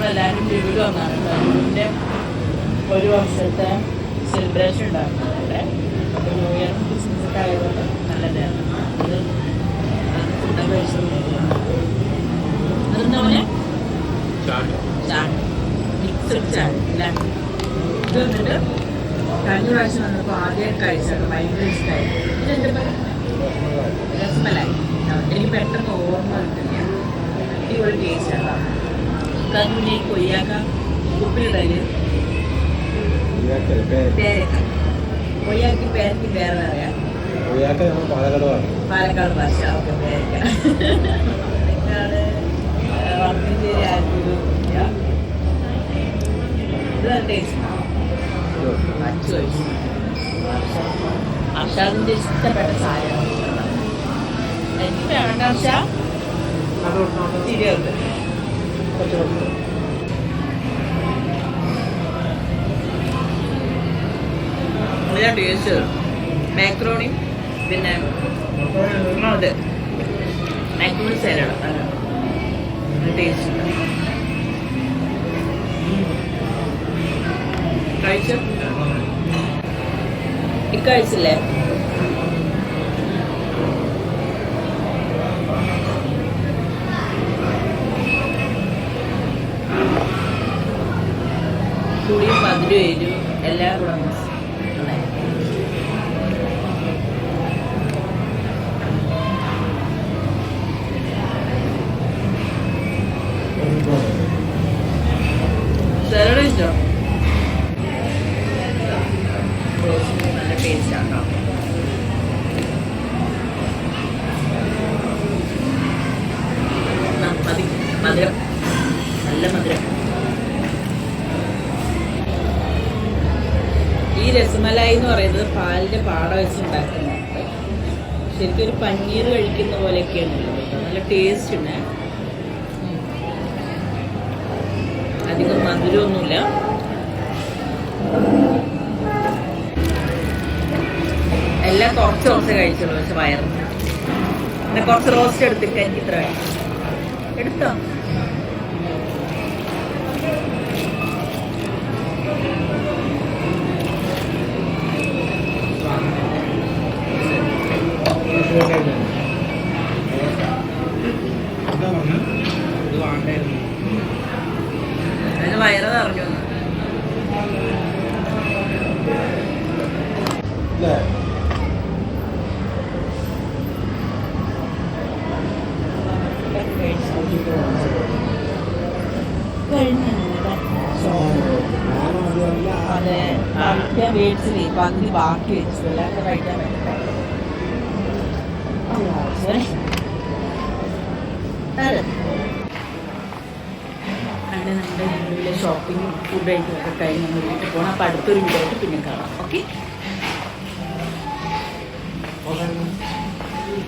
നമ്മളെല്ലാവരും വീട് വന്നാണ് വീടിൻ്റെ ഒരു വർഷത്തെ സെലിബ്രേഷൻ ഉണ്ടായിരുന്നു അവിടെ. അപ്പോൾ ന്യൂ ഇയർ ക്രിസ്മസൊക്കെ ആയതുകൊണ്ട് നല്ലതായിരുന്നു. അത് ഫുഡൊക്കെ കഴിച്ചത് അതെന്താ ചാൻ മിക്സഡ് ചാൻ അല്ല. ഇത് വന്നിട്ട് കഴിഞ്ഞ പ്രാവശ്യം വന്നപ്പോൾ ആദ്യം കഴിച്ചത് ഭയങ്കര ഇഷ്ടമായി. ഇതെന്താ രസമലായി. എനിക്ക് പെട്ടെന്ന് ഓർമ്മ കിട്ടില്ല. അടിപൊളി ടേസ്റ്റാണ്. പിന്നെ ഈ കൊയ്യാക്ക ഉപ്പിലിടല് പേരക്ക കൊയ്യാക്കി പേരക്ക് പേരെന്ന് അറിയാം. പാലക്കാട് ഭാഷ. ഓക്കെ പേരക്ക. പാലക്കാട് വടക്കഞ്ചേരി ആലത്തൂർ. ഇത് നല്ല ടേസ്റ്റാണ്. അച്ചു കഴിച്ചു. അർഷാദിൻ്റെ ഇഷ്ടപ്പെട്ട സാധനം എനിക്ക് വേണ്ട. അർഷ ശരിയുണ്ട്. നല്ല ടേസ്റ്റ്. മാക്രോണി പിന്നെ അതെ മാക്രോണി സാലഡ് നല്ല ടേസ്റ്റ് ഉണ്ട്. കഴിച്ചു ഇക്കഴിച്ചില്ലേ? പുളിയും മധുരം എരിവും എല്ലാം കൂടെ സാലഡ് ഇഷ്ടം. നല്ല ടേസ്റ്റാണ്. മധുരം നല്ല മധുരം. ഈ രസമലായി എന്ന് പറയുന്നത് പാലിൻ്റെ പാട വെച്ചുണ്ടാക്കുന്നുണ്ട്. ശരിക്കും ഒരു പനീർ കഴിക്കുന്ന പോലെയൊക്കെയാണ് ഉള്ളത്. നല്ല ടേസ്റ്റ് ഉണ്ട്. അധികം മധുരമൊന്നുമില്ല. എല്ലാം കുറച്ച് കുറച്ച് കഴിച്ചുള്ളൂ. പക്ഷെ വയറ് പിന്നെ കുറച്ച് റോസ്റ്റ് എടുത്തിട്ട് എനിക്ക് ഇത്ര എടുത്തോ. അതിന് വയറ് നിറഞ്ഞു. അതെ കഴിക്കാൻ മേടിച്ചില്ലേ പകുതി ബാക്കി വെച്ചു. എല്ലാവർക്കും കഴിക്കാൻ പറ്റില്ല. അങ്ങനെ നമ്മുടെ ജില്ലയിലെ ഷോപ്പിംഗ് ഫുഡ് ഐറ്റമൊക്കെ കഴിഞ്ഞ് നമ്മൾ വീട്ടിൽ പോകണം. അപ്പോൾ അടുത്തൊരു വീഡിയോ ആയിട്ട് പിന്നെ കാണാം. ഓക്കെ.